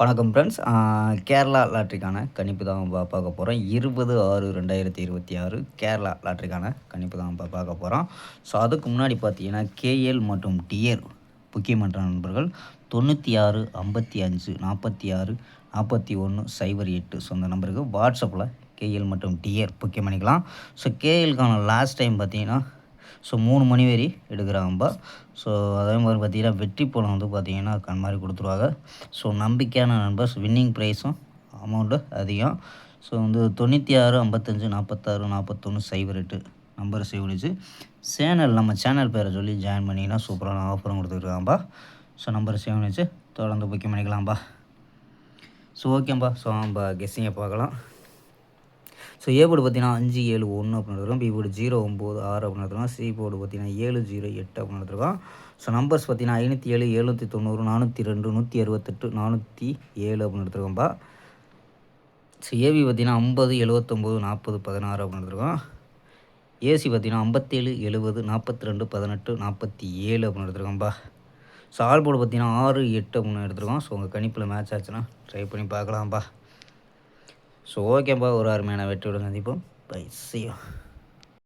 வணக்கம் ஃப்ரெண்ட்ஸ். கேரளா லாட்டரிக்கான கணிப்பு தான் பார்க்க போகிறோம். 20/6/2026 கேரளா லாட்டரிக்கான கணிப்பு தான் பார்க்க போகிறோம். ஸோ அதுக்கு முன்னாடி பார்த்தீங்கன்னா, கேஎல் மற்றும் டிஎர் முக்கியமற்ற நண்பர்கள் 96 55 46 41 08. ஸோ அந்த நம்பருக்கு வாட்ஸ்அப்பில் கேஎல் மற்றும் டிஎர் புக்கிங் பண்ணிக்கலாம். ஸோ கேஎல்க்கான லாஸ்ட் டைம் பார்த்தீங்கன்னா, ஸோ 3 மணி வரை எடுக்கிறாங்கப்பா. ஸோ அதே மாதிரி பார்த்தீங்கன்னா, வெற்றி பணம் வந்து பார்த்தீங்கன்னா மாதிரி கொடுத்துருவாங்க. ஸோ நம்பிக்கையான நண்பர்ஸ், வின்னிங் ப்ரைஸும் அமௌண்ட்டு அதிகம். ஸோ வந்து 96 55 46 41 08 நம்பர் சேவ் பண்ணிச்சு. நம்ம சேனல் பேரை சொல்லி ஜாயின் பண்ணிங்கன்னா சூப்பரான ஆஃபரும் கொடுத்துருக்காங்கப்பா. ஸோ நம்பர் சேவ் பண்ணிச்சு தொடர்ந்து புக்கிங் பண்ணிக்கலாம்ப்பா. ஸோ ஓகேப்பா. ஸோ நம்ம கெஸ்ஸிங்கை பார்க்கலாம். ஸோ ஏ போர்டு பார்த்தீங்கன்னா 5 7 1 அப்படின்னு எடுத்துருக்கோம். பி போர்டு 0 9 6 அப்படின்னு எடுத்துருக்கோம். சி போர்டு பார்த்தீங்கன்னா 7 0 8 அப்படின்னு எடுத்துருக்கோம். ஸோ நம்பர்ஸ் பார்த்தீங்கன்னா 507 790 402 168 407 அப்படின்னு எடுத்துருக்கோம்ப்பா. ஸோ ஏபி பார்த்தீங்கன்னா 50 79 40 16 அப்படின்னு எடுத்துருக்கோம். ஏசி பார்த்தீங்கன்னா 57 70 42 18 47 அப்படின்னு எடுத்துருக்கோம்ப்பா. ஸோ ஆல் போர்டு பார்த்தீங்கன்னா 6 8 அப்படின்னு எடுத்துருக்கோம். ஸோ உங்கள் கணிப்பில் மேட்ச் ஆச்சுன்னா ட்ரை பண்ணி பார்க்கலாம்ப்பா. ஸோ ஓகேப்பா. ஒரு அருமையான வெற்றியுடன் சந்திப்போம். பை. See you.